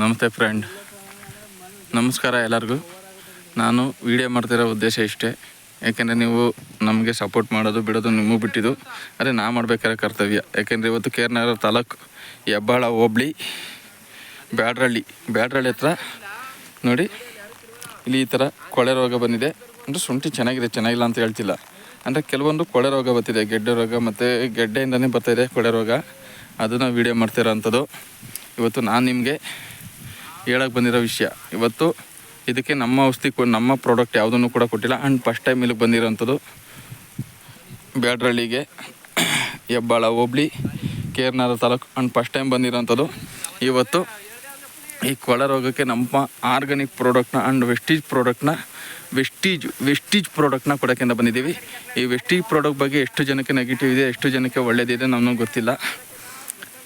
ನಮಸ್ತೆ ಫ್ರೆಂಡ್, ನಮಸ್ಕಾರ ಎಲ್ಲರಿಗೂ. ನಾನು ವಿಡಿಯೋ ಮಾಡ್ತಿರೋ ಉದ್ದೇಶ ಇಷ್ಟೇ, ಯಾಕೆಂದರೆ ನೀವು ನಮಗೆ ಸಪೋರ್ಟ್ ಮಾಡೋದು ಬಿಡೋದು ನಿಮಗೂ ಬಿಟ್ಟಿದ್ದು, ಅದೇ ನಾ ಮಾಡಬೇಕಾದ್ರೆ ಕರ್ತವ್ಯ. ಯಾಕೆಂದರೆ ಇವತ್ತು ಕೆ.ಆರ್. ನಗರ ತಾಲೂಕು ಹೆಬ್ಬಾಳ ಹೋಬಳಿ ಬ್ಯಾಡ್ರಳ್ಳಿ ಹತ್ರ ನೋಡಿ, ಇಲ್ಲಿ ಈ ಥರ ಕೊಳೆ ರೋಗ ಬಂದಿದೆ. ಅಂದರೆ ಶುಂಠಿ ಚೆನ್ನಾಗಿಲ್ಲ ಅಂತ ಹೇಳ್ತಿಲ್ಲ, ಅಂದರೆ ಕೆಲವೊಂದು ಕೊಳೆ ರೋಗ ಬರ್ತಿದೆ, ಗೆಡ್ಡೆ ರೋಗ ಮತ್ತು ಗೆಡ್ಡೆಯಿಂದನೇ ಬರ್ತಾಯಿದೆ ಕೊಳೆ ರೋಗ. ಅದನ್ನು ವೀಡಿಯೋ ಮಾಡ್ತಿರೋ ಅಂಥದ್ದು ಇವತ್ತು ನಾನು ನಿಮಗೆ ಹೇಳಕ್ಕೆ ಬಂದಿರೋ ವಿಷಯ. ಇವತ್ತು ಇದಕ್ಕೆ ನಮ್ಮ ಔಷಧಿ ನಮ್ಮ ಪ್ರಾಡಕ್ಟ್ ಯಾವುದನ್ನು ಕೂಡ ಕೊಟ್ಟಿಲ್ಲ. ಆ್ಯಂಡ್ ಫಸ್ಟ್ ಟೈಮ್ ಇಲ್ಲಿಗೆ ಬಂದಿರೋಂಥದ್ದು ಬ್ಯಾಡ್ರಳ್ಳಿಗೆ, ಹೆಬ್ಬಾಳ ಹೋಬಳಿ ಕೆ.ಆರ್. ನಗರ ತಾಲೂಕು. ಆ್ಯಂಡ್ ಫಸ್ಟ್ ಟೈಮ್ ಬಂದಿರೋಂಥದ್ದು. ಇವತ್ತು ಈ ಕೊಳೆ ರೋಗಕ್ಕೆ ನಮ್ಮ ಆರ್ಗ್ಯಾನಿಕ್ ಪ್ರಾಡಕ್ಟ್ನ ಆ್ಯಂಡ್ ವೆಸ್ಟೀಜ್ ಪ್ರಾಡಕ್ಟ್ನ ಕೊಡೋಕ್ಕಿಂತ ಬಂದಿದ್ದೀವಿ. ಈ ವೆಸ್ಟೀಜ್ ಪ್ರಾಡಕ್ಟ್ ಬಗ್ಗೆ ಎಷ್ಟು ಜನಕ್ಕೆ ನೆಗೆಟಿವ್ ಇದೆ, ಎಷ್ಟು ಜನಕ್ಕೆ ಒಳ್ಳೆಯದಿದೆ ನಮಗೆ ಗೊತ್ತಿಲ್ಲ.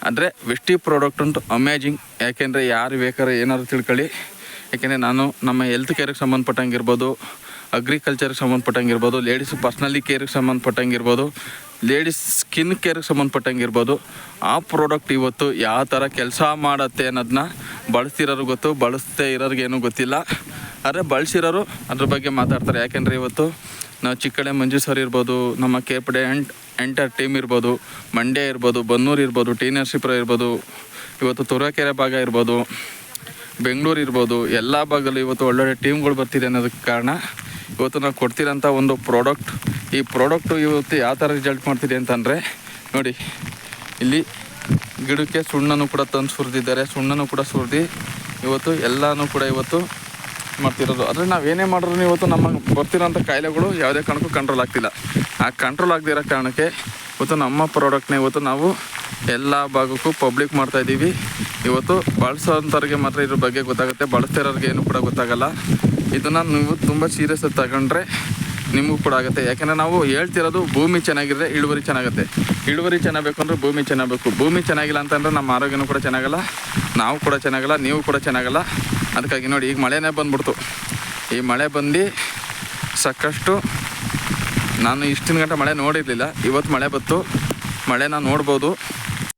ಆದರೆ ವೆಸ್ಟೀಜ್ ಪ್ರಾಡಕ್ಟ್ ಅಂತೂ ಅಮೇಜಿಂಗ್. ಯಾಕೆಂದರೆ ಯಾರು ಬೇಕಾದ್ರೆ ಏನಾದ್ರು ತಿಳ್ಕೊಳ್ಳಿ. ಯಾಕೆಂದರೆ ನಾನು ನಮ್ಮ ಹೆಲ್ತ್ ಕೇರಿಗೆ ಸಂಬಂಧಪಟ್ಟಂಗಿರ್ಬೋದು, ಅಗ್ರಿಕಲ್ಚರ್ಗೆ ಸಂಬಂಧಪಟ್ಟಂಗಿರ್ಬೋದು, ಲೇಡೀಸ್ ಪರ್ಸ್ನಲಿ ಕೇರಿಗೆ ಸಂಬಂಧಪಟ್ಟಂಗಿರ್ಬೋದು, ಲೇಡೀಸ್ ಸ್ಕಿನ್ ಕೇರಿಗೆ ಸಂಬಂಧಪಟ್ಟಂಗಿರ್ಬೋದು, ಆ ಪ್ರಾಡಕ್ಟ್ ಇವತ್ತು ಯಾವ ಥರ ಕೆಲಸ ಮಾಡುತ್ತೆ ಅನ್ನೋದನ್ನ ಬಳಸ್ತಿರೋರು ಗೊತ್ತು, ಬಳಸದೇ ಇರೋರಿಗೇನು ಗೊತ್ತಿಲ್ಲ. ಆದರೆ ಬಳಸಿರೋರು ಅದ್ರ ಬಗ್ಗೆ ಮಾತಾಡ್ತಾರೆ. ಯಾಕೆಂದರೆ ಇವತ್ತು ನಾವು ಚಿಕ್ಕಡೆ ಮಂಜು ಸರ್ ಇರ್ಬೋದು, ನಮ್ಮ ಕೇಪಡೆ ಎಂಟರ್ ಟೀಮ್ ಇರ್ಬೋದು, ಮಂಡ್ಯ ಇರ್ಬೋದು, ಬನ್ನೂರು ಇರ್ಬೋದು, ಟಿ ನರಸೀಪುರ ಇರ್ಬೋದು, ಇವತ್ತು ತುರುವೇಕೆರೆ ಭಾಗ ಇರ್ಬೋದು, ಬೆಂಗಳೂರು ಇರ್ಬೋದು, ಎಲ್ಲ ಭಾಗದಲ್ಲೂ ಇವತ್ತು ಒಳ್ಳೊಳ್ಳೆ ಟೀಮ್ಗಳು ಬರ್ತಿದೆ ಅನ್ನೋದಕ್ಕೆ ಕಾರಣ ಇವತ್ತು ನಾವು ಕೊಡ್ತಿರೋಂಥ ಒಂದು ಪ್ರಾಡಕ್ಟ್. ಈ ಪ್ರಾಡಕ್ಟು ಇವತ್ತು ಯಾವ ಥರ ರಿಸಲ್ಟ್ ಮಾಡ್ತಿದೆ ಅಂತಂದರೆ ನೋಡಿ, ಇಲ್ಲಿ ಗಿಡಕ್ಕೆ ಸುಣ್ಣನೂ ಕೂಡ ತಂದು ಸುರಿದಿದ್ದಾರೆ. ಸುಣ್ಣನೂ ಕೂಡ ಸುರಿದು ಇವತ್ತು ಎಲ್ಲನೂ ಕೂಡ ಇವತ್ತು ಮಾಡ್ತಿರೋದು. ಆದರೆ ನಾವೇನೇ ಮಾಡಿದ್ರು ಇವತ್ತು ನಮ್ಮ ಬರ್ತಿರೋಂಥ ಕಾಯಿಲೆಗಳು ಯಾವುದೇ ಕಾರಣಕ್ಕೂ ಕಂಟ್ರೋಲ್ ಆಗ್ತಿಲ್ಲ. ಆ ಕಂಟ್ರೋಲ್ ಆಗದಿರೋ ಕಾರಣಕ್ಕೆ ಇವತ್ತು ನಮ್ಮ ಪ್ರಾಡಕ್ಟ್ನ ಇವತ್ತು ನಾವು ಎಲ್ಲ ಭಾಗಕ್ಕೂ ಪಬ್ಲಿಕ್ ಮಾಡ್ತಾಯಿದ್ದೀವಿ. ಇವತ್ತು ಬಳಸೋಂಥವ್ರಿಗೆ ಮಾತ್ರ ಇದ್ರ ಬಗ್ಗೆ ಗೊತ್ತಾಗುತ್ತೆ, ಬಳಸ್ತಿರೋರಿಗೆ ಏನೂ ಕೂಡ ಗೊತ್ತಾಗಲ್ಲ. ಇದನ್ನು ನೀವು ತುಂಬ ಸೀರಿಯಸ್ ತಗೊಂಡ್ರೆ ನಿಮಗೂ ಕೂಡ ಆಗುತ್ತೆ. ಯಾಕೆಂದರೆ ನಾವು ಹೇಳ್ತಿರೋದು ಭೂಮಿ ಚೆನ್ನಾಗಿದ್ರೆ ಇಳುವರಿ ಚೆನ್ನಾಗುತ್ತೆ. ಇಳುವರಿ ಚೆನ್ನಾಗಬೇಕು ಅಂದರೆ ಭೂಮಿ ಚೆನ್ನಾಗಬೇಕು. ಭೂಮಿ ಚೆನ್ನಾಗಿಲ್ಲ ಅಂತಂದರೆ ನಮ್ಮ ಆರೋಗ್ಯನೂ ಕೂಡ ಚೆನ್ನಾಗಲ್ಲ, ನಾವು ಕೂಡ ಚೆನ್ನಾಗಲ್ಲ, ನೀವು ಕೂಡ ಚೆನ್ನಾಗಲ್ಲ. ಅದಕ್ಕಾಗಿ ನೋಡಿ, ಈಗ ಮಳೆನೇ ಬಂದ್ಬಿಡ್ತು. ಈ ಮಳೆ ಬಂದು ಸಾಕಷ್ಟು, ನಾನು ಇಷ್ಟಿನ ಗಂಟೆ ಮಳೆ ನೋಡಿರಲಿಲ್ಲ, ಇವತ್ತು ಮಳೆ ಬಂತು. ಮಳೆನ ನೋಡ್ಬೋದು.